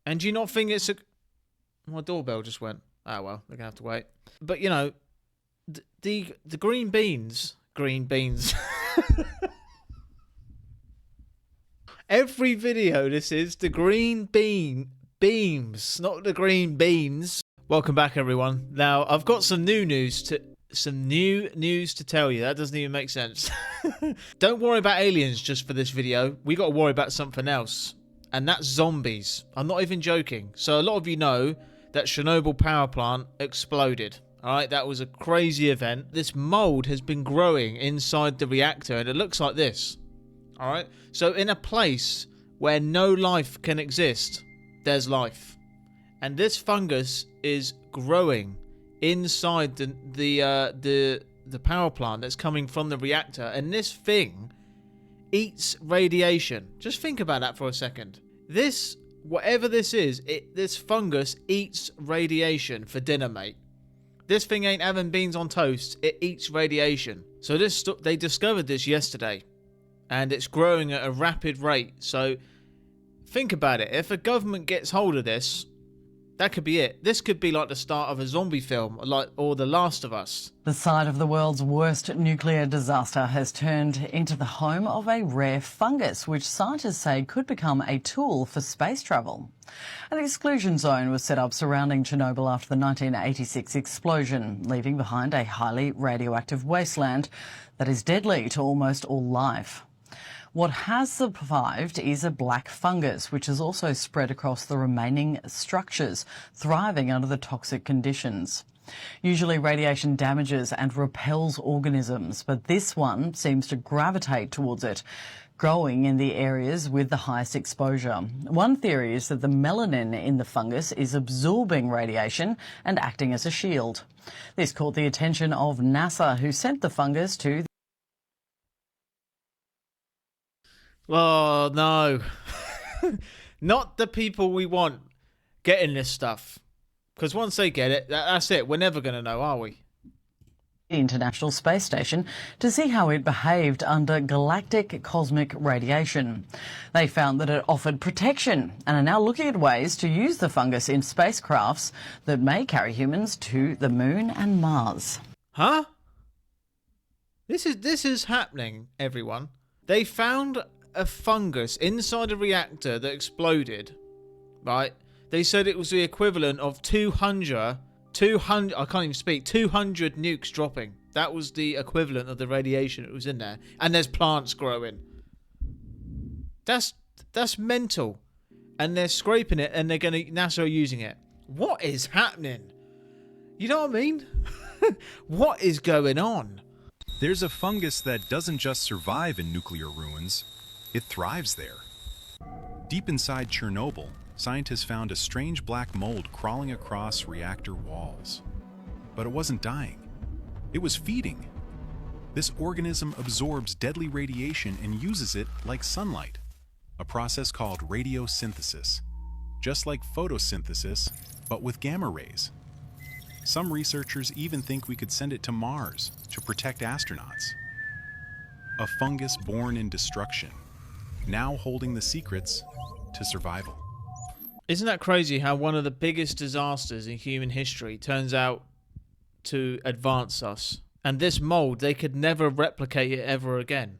And do you not think it's a... My doorbell just went. Oh, well, they're going to have to wait. But, you know, the green beans... Green beans. Every video this is the green beams, not the green beans. Welcome back, everyone. Now, I've got some new news to tell you. That doesn't even make sense. Don't worry about aliens just for this video. We got to worry about something else. And that's zombies. I'm not even joking. So a lot of you know that Chernobyl power plant exploded. Alright, that was a crazy event. This mold has been growing inside the reactor and it looks like this. Alright, so in a place where no life can exist, there's life. And this fungus is growing inside the power plant that's coming from the reactor, and this thing eats radiation. Just think about that for a second. This, whatever this is, this fungus eats radiation for dinner, mate. This thing ain't having beans on toast. It eats radiation. So they discovered this yesterday, and it's growing at a rapid rate. So think about it. If a government gets hold of this, that could be it. This could be like the start of a zombie film, or The Last of Us. The site of the world's worst nuclear disaster has turned into the home of a rare fungus, which scientists say could become a tool for space travel. An exclusion zone was set up surrounding Chernobyl after the 1986 explosion, leaving behind a highly radioactive wasteland that is deadly to almost all life. What has survived is a black fungus, which has also spread across the remaining structures, thriving under the toxic conditions. Usually radiation damages and repels organisms, but this one seems to gravitate towards it, growing in the areas with the highest exposure. One theory is that the melanin in the fungus is absorbing radiation and acting as a shield. This caught the attention of NASA, who sent the fungus to... Oh, no. Not the people we want getting this stuff. Because once they get it, that's it. We're never going to know, are we? The International Space Station to see how it behaved under galactic cosmic radiation. They found that it offered protection and are now looking at ways to use the fungus in spacecrafts that may carry humans to the Moon and Mars. Huh? This is happening, everyone. They found a fungus inside a reactor that exploded, right? They said it was the equivalent of 200 I can't even speak, 200 nukes dropping. That was the equivalent of the radiation that was in there. And there's plants growing. That's mental. And they're scraping it and NASA are using it. What is happening? You know what I mean? What is going on? There's a fungus that doesn't just survive in nuclear ruins, it thrives there. Deep inside Chernobyl, scientists found a strange black mold crawling across reactor walls. But it wasn't dying. It was feeding. This organism absorbs deadly radiation and uses it like sunlight, a process called radiosynthesis, just like photosynthesis, but with gamma rays. Some researchers even think we could send it to Mars to protect astronauts. A fungus born in destruction, now holding the secrets to survival. Isn't that crazy how one of the biggest disasters in human history turns out to advance us? And this mold, they could never replicate it ever again.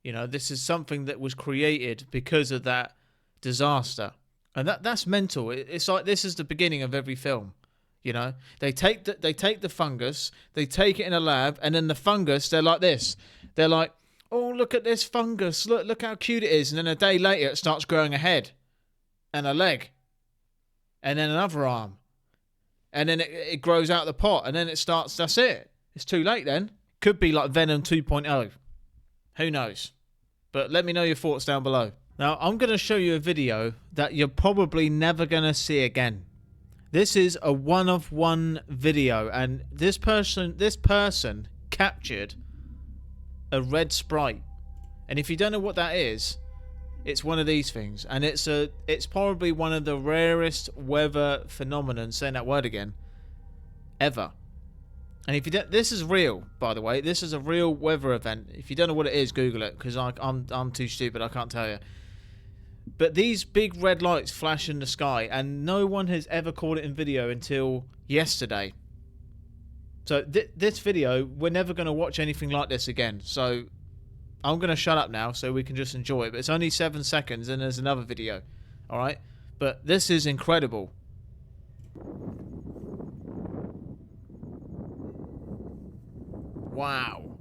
You know, this is something that was created because of that disaster. And that's mental. It's like this is the beginning of every film. You know, they take the fungus, they take it in a lab, and then the fungus, they're like this. They're like, oh, look at this fungus. Look how cute it is. And then a day later, it starts growing a head and a leg and then another arm. And then it grows out the pot and then it starts, that's it. It's too late then. Could be like Venom 2.0. Who knows? But let me know your thoughts down below. Now, I'm going to show you a video that you're probably never going to see again. This is a one-of-one video, and this person captured a red sprite. And if you don't know what that is, it's one of these things, and it's probably one of the rarest weather phenomenon, saying that word again, ever. And if you don't, this is real, by the way. This is a real weather event. If you don't know what it is, Google it, because I'm too stupid. I can't tell you. But these big red lights flash in the sky, and no one has ever caught it in video until yesterday. So this video, we're never going to watch anything like this again. So I'm going to shut up now so we can just enjoy it. But it's only 7 seconds and there's another video. Alright? But this is incredible. Wow.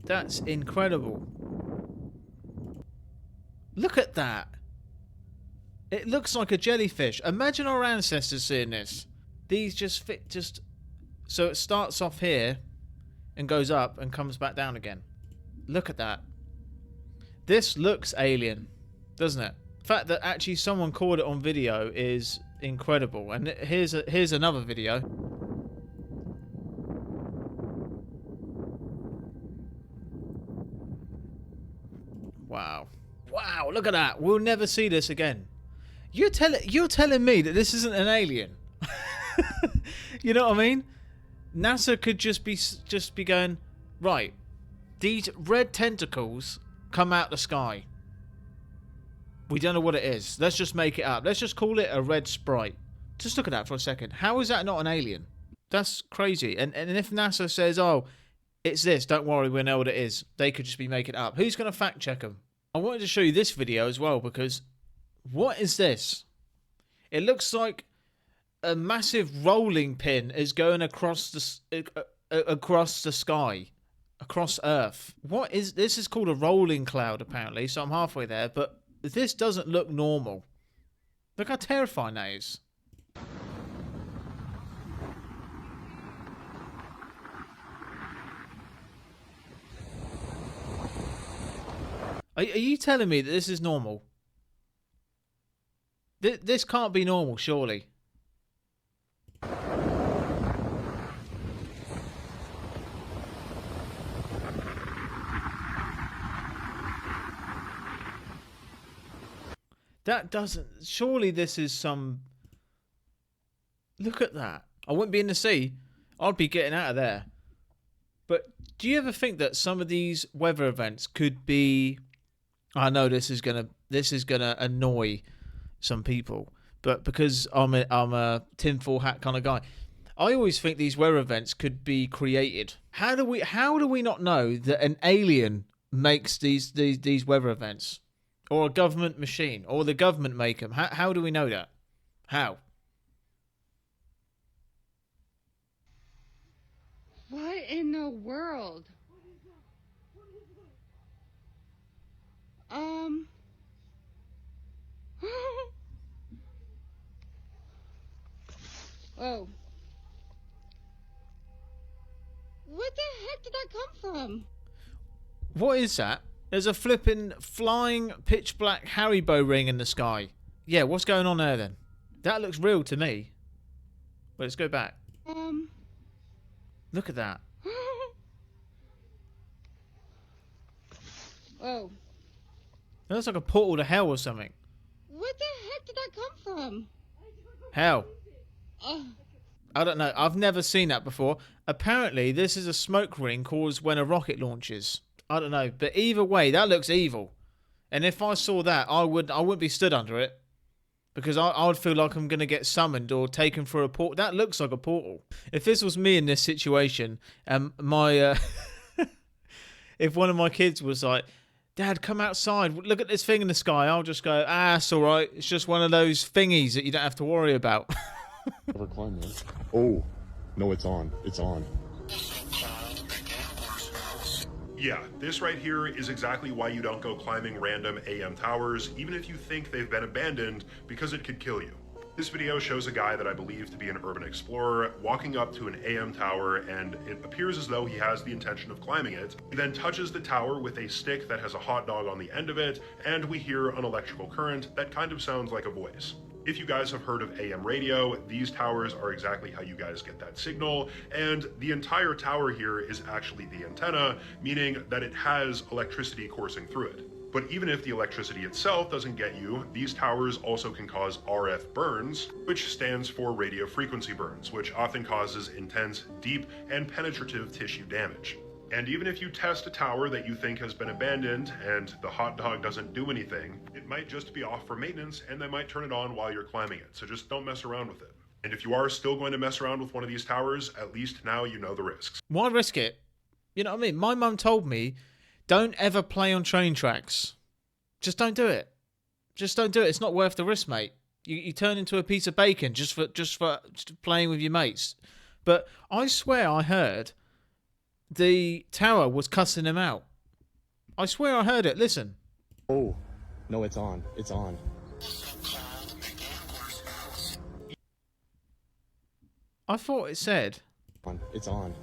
That's incredible. Look at that. It looks like a jellyfish. Imagine our ancestors seeing this. These just fit, so it starts off here and goes up and comes back down again. Look at that. This looks alien, doesn't it? The fact that actually someone caught it on video is incredible. And here's another video. Wow. Wow, look at that. We'll never see this again. You're telling me that this isn't an alien? You know what I mean? NASA could just be going, right, these red tentacles come out the sky. We don't know what it is. Let's just make it up. Let's just call it a red sprite. Just look at that for a second. How is that not an alien? That's crazy. And if NASA says, oh, it's this, don't worry, we know what it is, they could just be making it up. Who's going to fact check them? I wanted to show you this video as well, because what is this? It looks like a massive rolling pin is going across the sky, across Earth. What is this? Is called a rolling cloud apparently, so I'm halfway there, but this doesn't look normal. Look how terrifying that is. Are you telling me that this is normal? This can't be normal, surely. That doesn't... Surely this is some... Look at that. I wouldn't be in the sea. I'd be getting out of there. But do you ever think that some of these weather events could be... I know this is gonna annoy some people, but because I'm a tinfoil hat kind of guy, I always think these weather events could be created. How do we not know that an alien makes these weather events, or a government machine, or the government make them? How do we know that? How? What in the world? Whoa. What the heck did that come from? What is that? There's a flipping flying pitch black Haribo ring in the sky. Yeah, what's going on there then? That looks real to me. Well, let's go back. Look at that. Whoa. That looks like a portal to hell or something. What the heck did that come from? Hell. I don't know. I've never seen that before. Apparently, this is a smoke ring caused when a rocket launches. I don't know. But either way, that looks evil. And if I saw that, I wouldn't be stood under it. Because I would feel like I'm going to get summoned or taken for a portal. That looks like a portal. If this was me in this situation, if one of my kids was like, Dad, come outside, look at this thing in the sky, I'll just go, it's all right. It's just one of those thingies that you don't have to worry about. Never climb there. Oh, no, it's on. It's on. Yeah, this right here is exactly why you don't go climbing random AM towers, even if you think they've been abandoned, because it could kill you. This video shows a guy that I believe to be an urban explorer walking up to an AM tower, and it appears as though he has the intention of climbing it. He then touches the tower with a stick that has a hot dog on the end of it, and we hear an electrical current that kind of sounds like a voice. If you guys have heard of AM radio, these towers are exactly how you guys get that signal, and the entire tower here is actually the antenna, meaning that it has electricity coursing through it. But even if the electricity itself doesn't get you, these towers also can cause RF burns, which stands for radio frequency burns, which often causes intense, deep, and penetrative tissue damage. And even if you test a tower that you think has been abandoned and the hot dog doesn't do anything, it might just be off for maintenance and they might turn it on while you're climbing it, so just don't mess around with it. And if you are still going to mess around with one of these towers, at least now you know the risks. Why risk it? You know what I mean? My mum told me, don't ever play on train tracks. Just don't do it. Just don't do it. It's not worth the risk, mate. You turn into a piece of bacon just for playing with your mates. But I swear I heard the tower was cussing him out. I swear I heard it. Listen. Oh, no, it's on. It's on. I thought it said. It's on.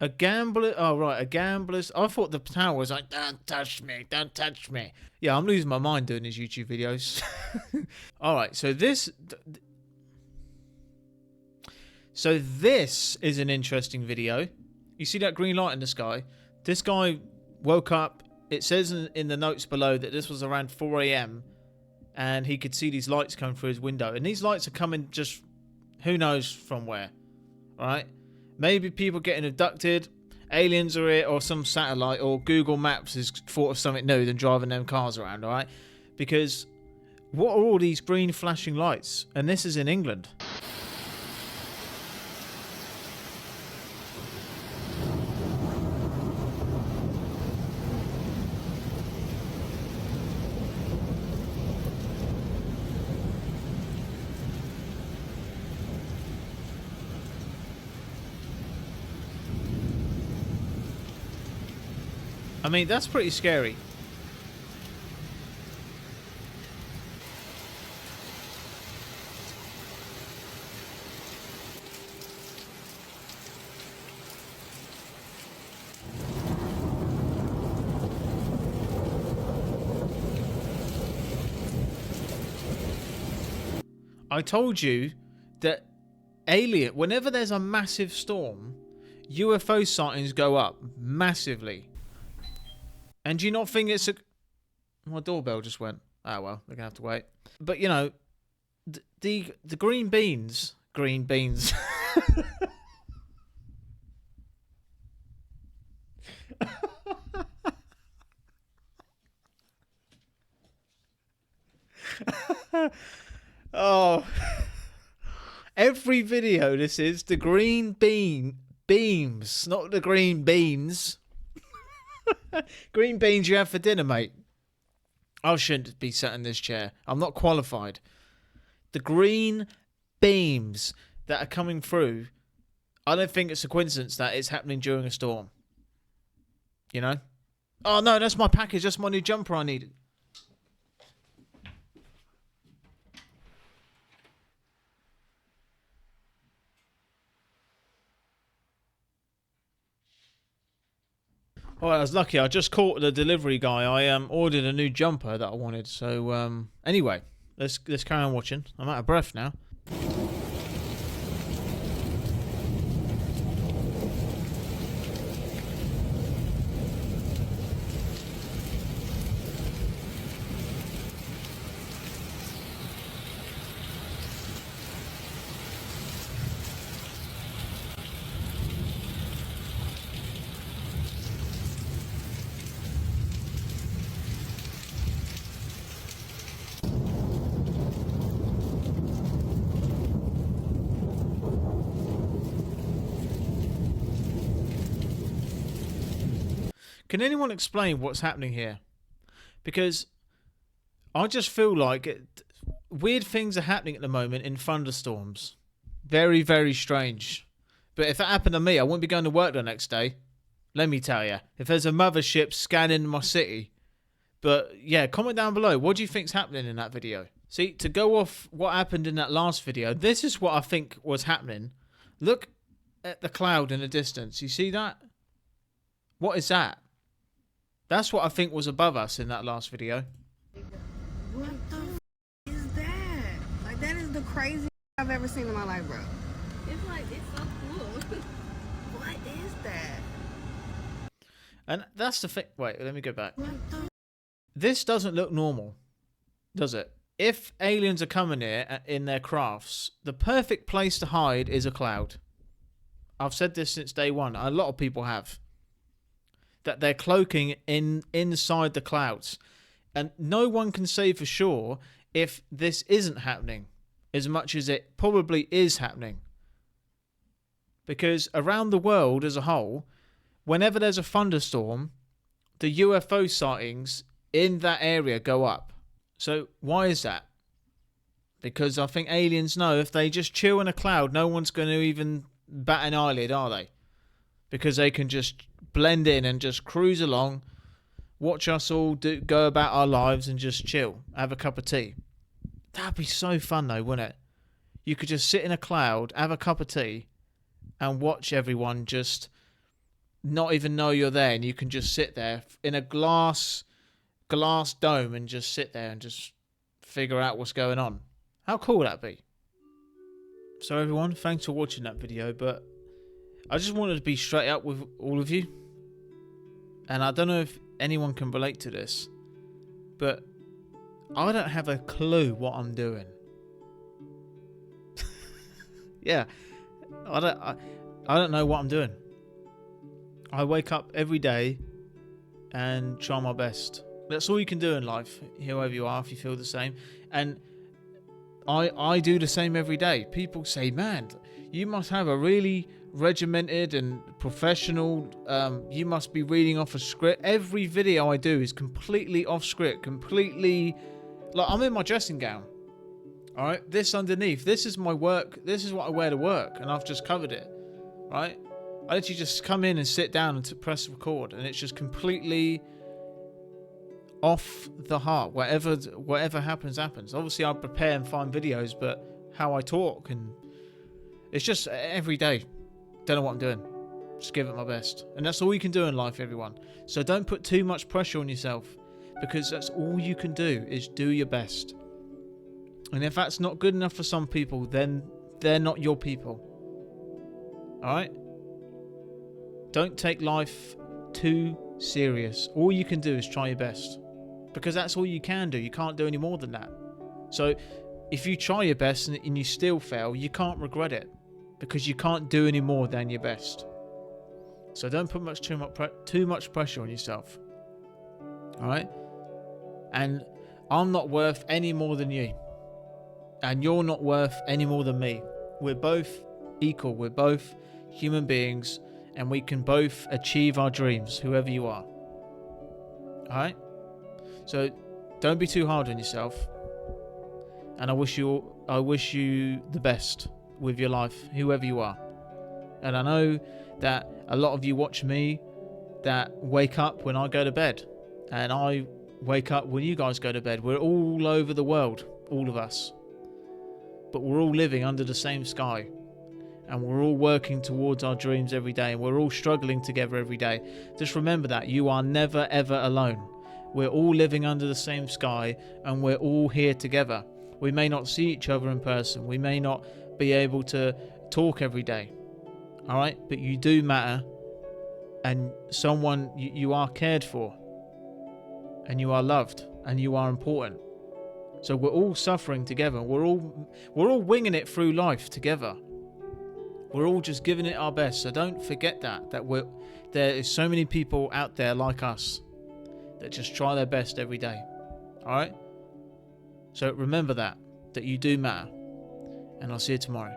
A gambler. Oh, right. A gambler's. I thought the tower was like, don't touch me. Don't touch me. Yeah, I'm losing my mind doing these YouTube videos. All right. So this is an interesting video. You see that green light in the sky? This guy woke up. It says in the notes below that this was around 4 a.m. and he could see these lights coming through his window. And these lights are coming just who knows from where. All right? Maybe people getting abducted, aliens are here, or some satellite, or Google Maps has thought of something new than driving them cars around, all right? Because what are all these green flashing lights? And this is in England. I mean, that's pretty scary. I told you that whenever there's a massive storm, UFO sightings go up massively. And do you not think it's a... My doorbell just went. Oh, well, they're going to have to wait. But, you know, the green beans... Green beans. Oh. Every video this is the green beams, not the green beans. Green beans you have for dinner, mate. I shouldn't be sat in this chair. I'm not qualified. The green beams that are coming through, I don't think it's a coincidence that it's happening during a storm. You know? Oh, no, that's my package. That's my new jumper I needed. Oh, I was lucky. I just caught the delivery guy. I ordered a new jumper that I wanted. So anyway, let's carry on watching. I'm out of breath now. Can anyone explain what's happening here? Because I just feel like weird things are happening at the moment in thunderstorms. Very, very strange. But if that happened to me, I wouldn't be going to work the next day. Let me tell you. If there's a mothership scanning my city. But yeah, comment down below. What do you think's happening in that video? See, to go off what happened in that last video, this is what I think was happening. Look at the cloud in the distance. You see that? What is that? That's what I think was above us in that last video. What the is that? Like, that is the craziest I've ever seen in my life, bro. It's like, it's so cool. What is that? And that's the thing. Wait, let me go back. This doesn't look normal, does it? If aliens are coming here in their crafts, the perfect place to hide is a cloud. I've said this since day one. A lot of people have. That they're cloaking inside the clouds. And no one can say for sure if this isn't happening as much as it probably is happening. Because around the world as a whole, whenever there's a thunderstorm, the UFO sightings in that area go up. So why is that? Because I think aliens know if they just chill in a cloud, no one's going to even bat an eyelid, are they? Because they can just blend in and just cruise along, watch us all go about our lives and just chill, have a cup of tea. That'd be so fun though, wouldn't it? You could just sit in a cloud, have a cup of tea, and watch everyone just not even know you're there, and you can just sit there in a glass dome and just sit there and just figure out what's going on. How cool would that be? So everyone, thanks for watching that video, but I just wanted to be straight up with all of you. And I don't know if anyone can relate to this, but I don't have a clue what I'm doing. Yeah, I don't know what I'm doing. I wake up every day and try my best. That's all you can do in life, whoever you are, if you feel the same. And I do the same every day. People say, man, you must have a really regimented and professional, you must be reading off a script. Every video I do is completely off script, completely, like I'm in my dressing gown. Alright, this underneath, this is my work, this is what I wear to work, and I've just covered it. Right? I literally just come in and sit down and press record, and it's just completely off the heart. Whatever happens. Obviously I prepare and find videos, but how I talk, and it's just every day. Don't know what I'm doing. Just give it my best. And that's all you can do in life, everyone. So don't put too much pressure on yourself, because that's all you can do is do your best. And if that's not good enough for some people, then they're not your people. Alright? Don't take life too serious. All you can do is try your best. Because that's all you can do. You can't do any more than that. So if you try your best and you still fail, you can't regret it. Because you can't do any more than your best. So don't put too much pressure on yourself. Alright? And I'm not worth any more than you. And you're not worth any more than me. We're both equal. We're both human beings. And we can both achieve our dreams, whoever you are. Alright? So don't be too hard on yourself. And I wish you the best with your life, whoever you are. And I know that a lot of you watch me that wake up when I go to bed. And I wake up when you guys go to bed. We're all over the world, all of us. But we're all living under the same sky. And we're all working towards our dreams every day. And we're all struggling together every day. Just remember that. You are never, ever alone. We're all living under the same sky. And we're all here together. We may not see each other in person. We may not be able to talk every day. Alright? But you do matter. And someone, you are cared for. And you are loved. And you are important. So we're all suffering together. We're all winging it through life together. We're all just giving it our best. So don't forget that there is so many people out there like us that just try their best every day. All right? So remember that you do matter. And I'll see you tomorrow.